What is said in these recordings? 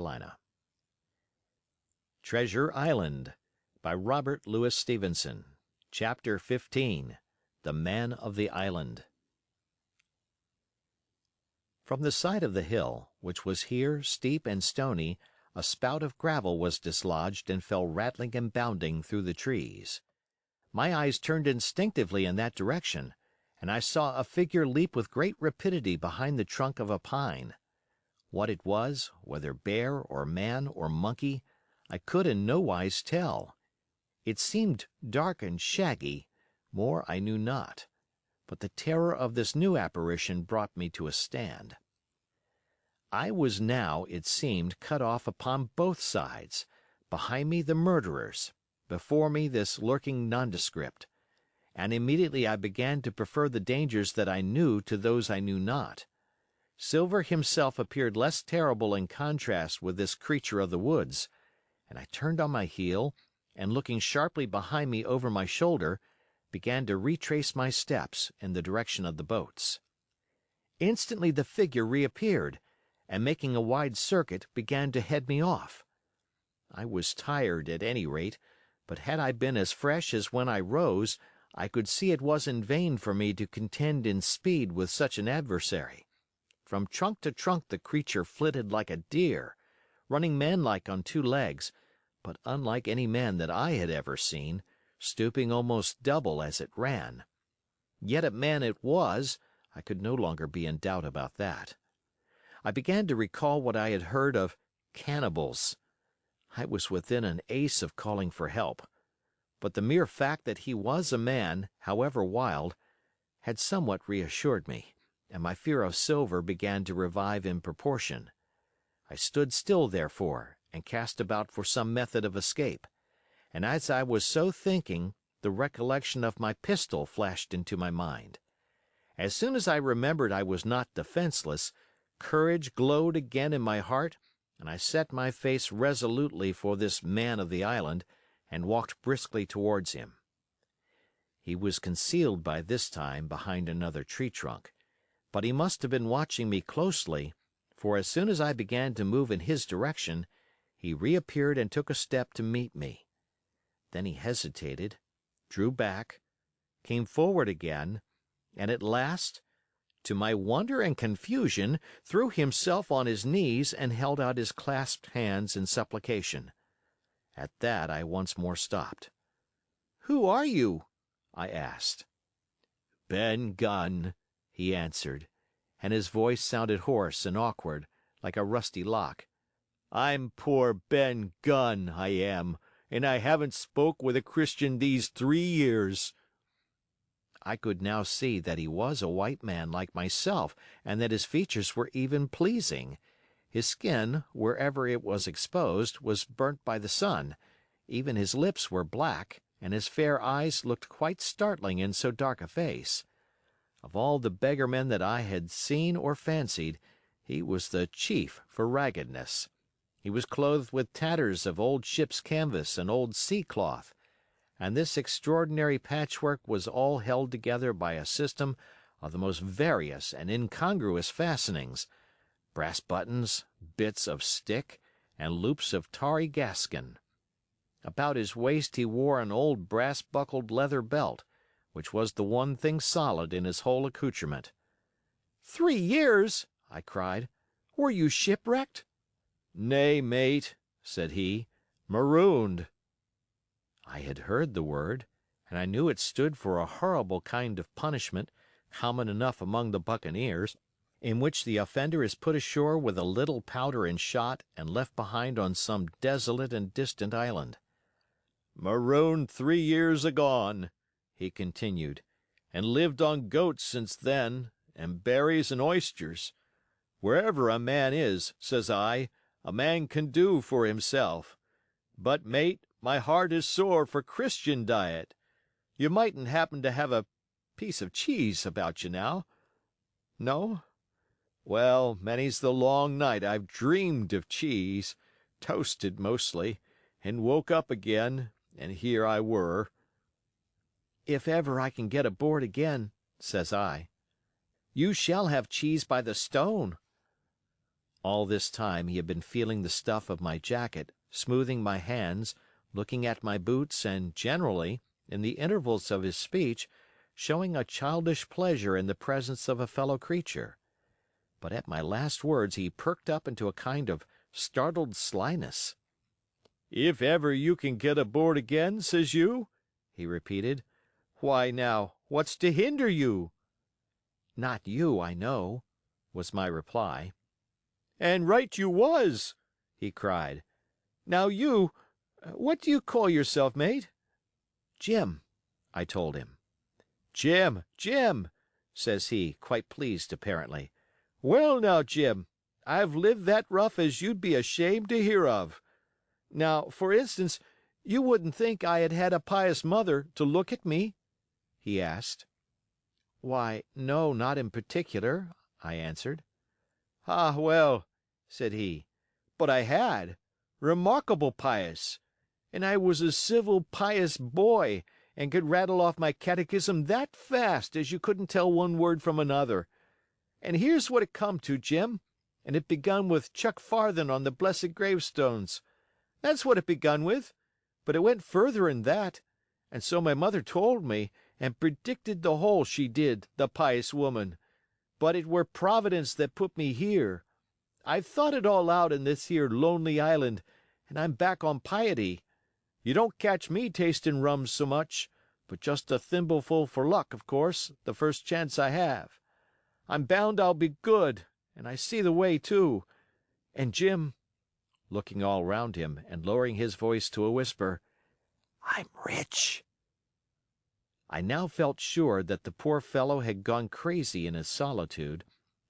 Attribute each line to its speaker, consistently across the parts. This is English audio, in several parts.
Speaker 1: Carolina. Treasure Island by Robert Louis Stevenson. Chapter 15. The Man of the Island. From the side of the hill, which was here steep and stony, a spout of gravel was dislodged and fell rattling and bounding through the trees. My eyes turned instinctively in that direction, and I saw a figure leap with great rapidity behind the trunk of a pine. What it was, whether bear or man or monkey, I could in no wise tell. It seemed dark and shaggy, more I knew not, but the terror of this new apparition brought me to a stand. I was now, it seemed, cut off upon both sides, behind me the murderers, before me this lurking nondescript, and immediately I began to prefer the dangers that I knew to those I knew not. Silver himself appeared less terrible in contrast with this creature of the woods, and I turned on my heel, and looking sharply behind me over my shoulder, began to retrace my steps in the direction of the boats. Instantly the figure reappeared, and making a wide circuit, began to head me off. I was tired at any rate, but had I been as fresh as when I rose, I could see it was in vain for me to contend in speed with such an adversary. From trunk to trunk the creature flitted like a deer, running manlike on two legs, but unlike any man that I had ever seen, stooping almost double as it ran. Yet a man it was, I could no longer be in doubt about that. I began to recall what I had heard of cannibals. I was within an ace of calling for help, but the mere fact that he was a man, however wild, had somewhat reassured me, and my fear of Silver began to revive in proportion. I stood still, therefore, and cast about for some method of escape, and as I was so thinking, the recollection of my pistol flashed into my mind. As soon as I remembered I was not defenseless, courage glowed again in my heart, and I set my face resolutely for this man of the island, and walked briskly towards him. He was concealed by this time behind another tree trunk, but he must have been watching me closely, for as soon as I began to move in his direction, he reappeared and took a step to meet me. Then he hesitated, drew back, came forward again, and at last, to my wonder and confusion, threw himself on his knees and held out his clasped hands in supplication. At that I once more stopped. "Who are you?" I asked. "Ben Gunn," he answered, and his voice sounded hoarse and awkward, like a rusty lock. "I'm poor Ben Gunn, I am, and I haven't spoke with a Christian these 3 years." I could now see that he was a white man like myself and that his features were even pleasing. His skin, wherever it was exposed, was burnt by the sun, even his lips were black, and his fair eyes looked quite startling in so dark a face. Of all the beggarmen that I had seen or fancied, he was the chief for raggedness. He was clothed with tatters of old ship's canvas and old sea cloth, and this extraordinary patchwork was all held together by a system of the most various and incongruous fastenings, brass buttons, bits of stick, and loops of tarry gaskin. About his waist he wore an old brass-buckled leather belt, which was the one thing solid in his whole accoutrement. "3 years!" I cried. "Were you shipwrecked?" "Nay, mate," said he, "marooned." I had heard the word, and I knew it stood for a horrible kind of punishment, common enough among the buccaneers, in which the offender is put ashore with a little powder and shot and left behind on some desolate and distant island. "Marooned 3 years agone," he continued, "and lived on goats since then, and berries and oysters. Wherever a man is, says I, a man can do for himself. But, mate, my heart is sore for Christian diet. You mightn't happen to have a piece of cheese about you now? No? Well, many's the long night I've dreamed of cheese, toasted mostly, and woke up again, and here I were." "If ever I can get aboard again," says I, "you shall have cheese by the stone." All this time he had been feeling the stuff of my jacket, smoothing my hands, looking at my boots and generally, in the intervals of his speech, showing a childish pleasure in the presence of a fellow creature. But at my last words he perked up into a kind of startled slyness. "If ever you can get aboard again, says you?" he repeated. "Why now, what's to hinder you?" "Not you, I know," was my reply. "And right you was!" he cried. "Now what do you call yourself, mate?" "Jim," I told him. "Jim, Jim!" says he, quite pleased apparently. "Well now, Jim, I've lived that rough as you'd be ashamed to hear of. Now, for instance, you wouldn't think I had had a pious mother to look at me?" he asked. "Why, no, not in particular," I answered. "Ah, well," said he, "but I had. Remarkable pious. And I was a civil, pious boy, and could rattle off my catechism that fast as you couldn't tell one word from another. And here's what it come to, Jim, and it begun with chuck farthin' on the blessed gravestones. That's what it begun with, but it went further'n that, and so my mother told me, and predicted the whole, she did, the pious woman. But it were Providence that put me here. I've thought it all out in this here lonely island, and I'm back on piety. You don't catch me tastin' rum so much, but just a thimbleful for luck, of course, the first chance I have. I'm bound I'll be good, and I see the way, too. And Jim," looking all round him and lowering his voice to a whisper, "I'm rich." I now felt sure that the poor fellow had gone crazy in his solitude,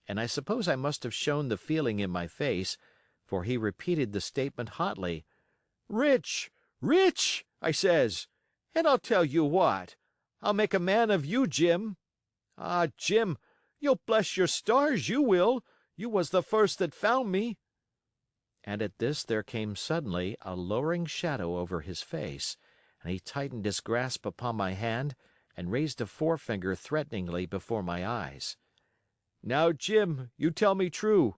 Speaker 1: and I suppose I must have shown the feeling in my face, for he repeated the statement hotly. "Rich! Rich!" I says. "And I'll tell you what. I'll make a man of you, Jim. Ah, Jim, you'll bless your stars, you will. You was the first that found me." And at this there came suddenly a lowering shadow over his face, and he tightened his grasp upon my hand and raised a forefinger threateningly before my eyes. "Now, Jim, you tell me true.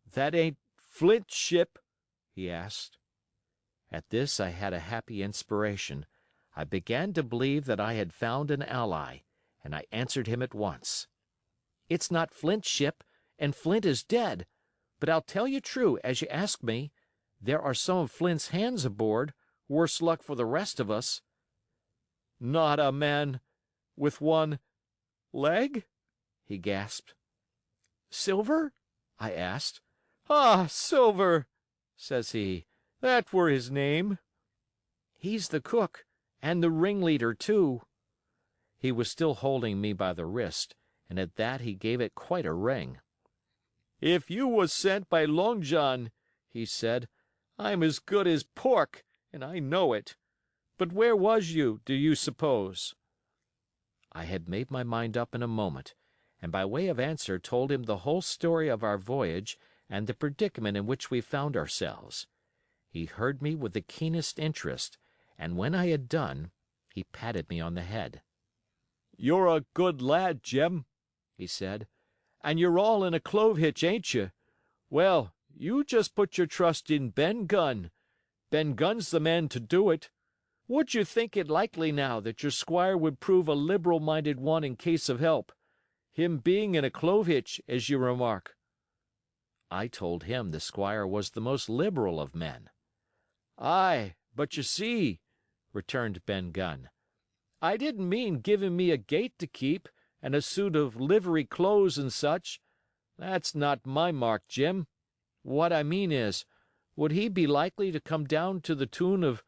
Speaker 1: That ain't Flint's ship?" he asked. At this I had a happy inspiration. I began to believe that I had found an ally, and I answered him at once. "It's not Flint's ship, and Flint is dead. But I'll tell you true, as you ask me, there are some of Flint's hands aboard, worse luck for the rest of us." "Not a man with one leg?" he gasped. "Silver?" I asked. "Ah, Silver!" says he. "That were his name." "He's the cook, and the ringleader, too." He was still holding me by the wrist, and at that he gave it quite a wring. "If you was sent by Long John," he said, "I'm as good as pork, and I know it. But where was you, do you suppose?" I had made my mind up in a moment, and by way of answer told him the whole story of our voyage and the predicament in which we found ourselves. He heard me with the keenest interest, and when I had done, he patted me on the head. "You're a good lad, Jim," he said, "and you're all in a clove hitch, ain't you? Well, you just put your trust in Ben Gunn. Ben Gunn's the man to do it. Would you think it likely now that your squire would prove a liberal-minded one in case of help, him being in a clove hitch, as you remark?" I told him the squire was the most liberal of men. "Ay, but you see," returned Ben Gunn, "I didn't mean giving me a gate to keep, and a suit of livery clothes and such. That's not my mark, Jim. What I mean is, would he be likely to come down to the tune of,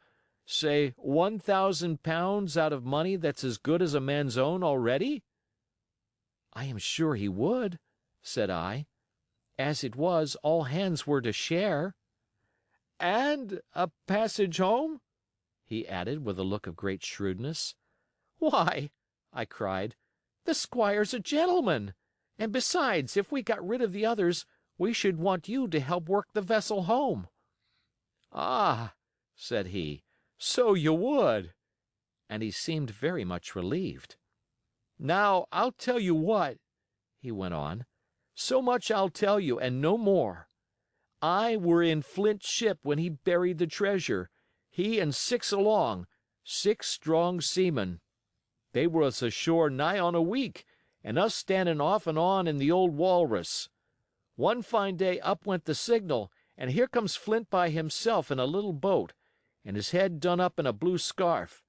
Speaker 1: say, £1,000 out of money that's as good as a man's own already?" "I am sure he would," said I. "As it was, all hands were to share." "And a passage home?" he added with a look of great shrewdness. "Why," I cried, "the squire's a gentleman, and besides, if we got rid of the others, we should want you to help work the vessel home." "Ah," said he, "so you would." And he seemed very much relieved. "Now, I'll tell you what," he went on, "so much I'll tell you, and no more.
Speaker 2: I were in Flint's ship when he buried the treasure, he and 6 along, 6 strong seamen. They was ashore nigh on a week, and us standing off and on in the old Walrus. One fine day up went the signal, and here comes Flint by himself in a little boat, and his head done up in a blue scarf.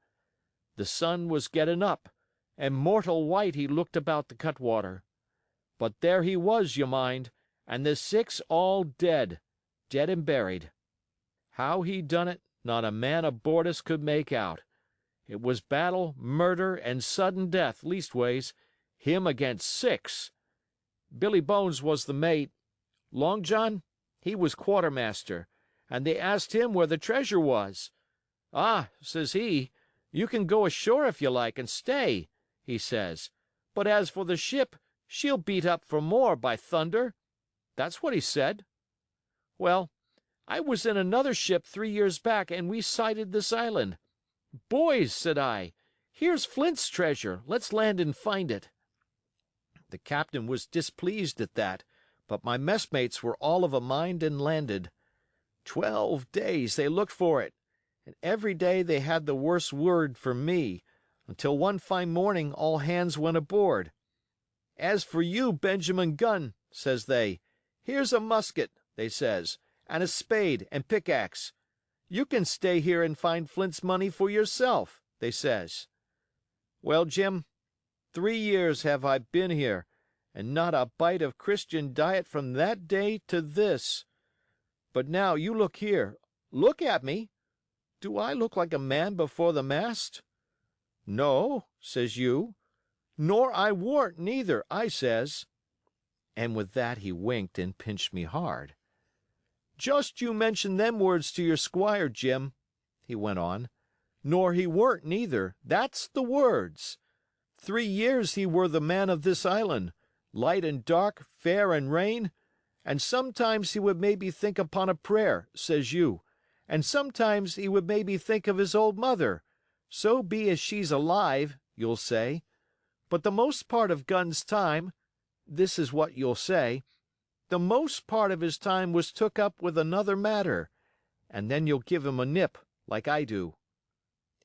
Speaker 2: The sun was getting up, and mortal white he looked about the cutwater. But there he was, you mind, and the 6 all dead, dead and buried. How he done it, not a man aboard us could make out. It was battle, murder, and sudden death, leastways, him against 6. Billy Bones was the mate. Long John, he was quartermaster, and they asked him where the treasure was. 'Ah,' says he, 'you can go ashore if you like and stay,' he says, 'but as for the ship, she'll beat up for more, by thunder.' That's what he said. Well, I was in another ship 3 years back, and we sighted this island. 'Boys,' said I, 'here's Flint's treasure. Let's land and find it.' The captain was displeased at that, but my messmates were all of a mind and landed. 12 days they looked for it, and every day they had the worse word for me, until one fine morning all hands went aboard. 'As for you, Benjamin Gunn,' says they, 'here's a musket,' they says, 'and a spade and pickaxe. You can stay here and find Flint's money for yourself,' they says. Well, Jim, 3 years have I been here, and not a bite of Christian diet from that day to this. But now you look here, look at me. Do I look like a man before the mast? 'No,' says you. 'Nor I warn't neither,' I says. And with that he winked and pinched me hard. 'Just you mention them words to your squire, Jim,' he went on. 'Nor he weren't neither, that's the words. 3 years he were the man of this island, light and dark, fair and rain, and sometimes he would maybe think upon a prayer, says you, and sometimes he would maybe think of his old mother, so be as she's alive, you'll say. But the most part of Gunn's time, this is what you'll say, the most part of his time was took up with another matter, and then you'll give him a nip, like I do.'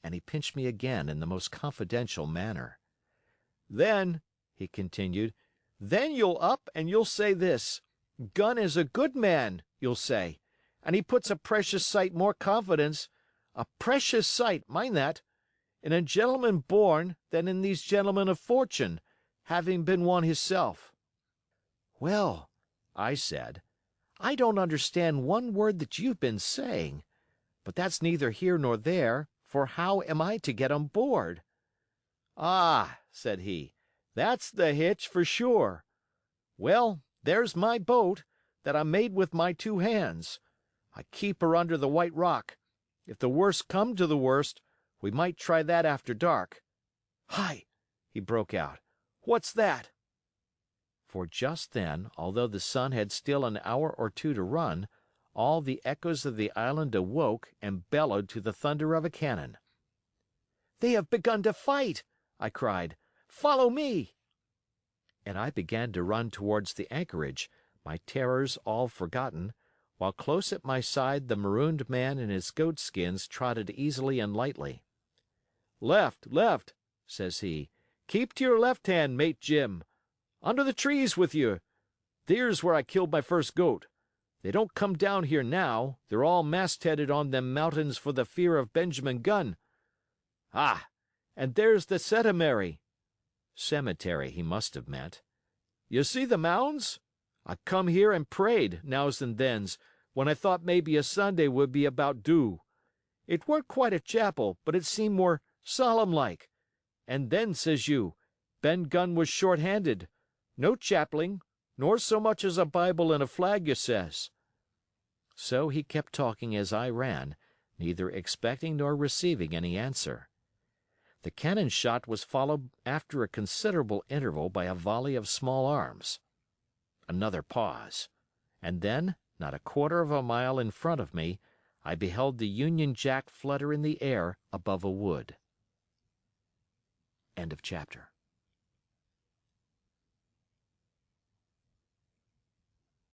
Speaker 2: And he pinched me again in the most confidential manner. 'Then,' he continued, 'then you'll up and you'll say this: Gunn is a good man, you'll say, and he puts a precious sight more confidence, a precious sight, mind that, in a gentleman born than in these gentlemen of fortune, having been one hisself.' Well, I said, I don't understand one word that you've been saying, but that's neither here nor there, for how am I to get on board? 'Ah,' said he, 'that's the hitch, for sure. Well, there's my boat, that I made with my 2 hands. I keep her under the White Rock. If the worst come to the worst, we might try that after dark. Hi!' he broke out. 'What's that?' For just then, although the sun had still an hour or two to run, all the echoes of the island awoke and bellowed to the thunder of a cannon. 'They have begun to fight!' I cried. 'Follow me!' And I began to run towards the anchorage, my terrors all forgotten, while close at my side the marooned man in his goatskins trotted easily and lightly. 'Left, left,' says he. 'Keep to your left hand, Mate Jim. Under the trees with you. There's where I killed my first goat. They don't come down here now, they're all mastheaded on them mountains for the fear of Benjamin Gunn. Ah, and there's the cemetery.' Cemetery he must have meant. 'You see the mounds? I come here and prayed, nows and thens, when I thought maybe a Sunday would be about due. It weren't quite a chapel, but it seemed more solemn like. And then, says you, Ben Gunn was short-handed. No chapeling, nor so much as a Bible and a flag, you says.' So he kept talking as I ran, neither expecting nor receiving any answer. The cannon shot was followed after a considerable interval by a volley of small arms. Another pause, and then, not a quarter of a mile in front of me, I beheld the Union Jack flutter in the air above a wood. End of chapter.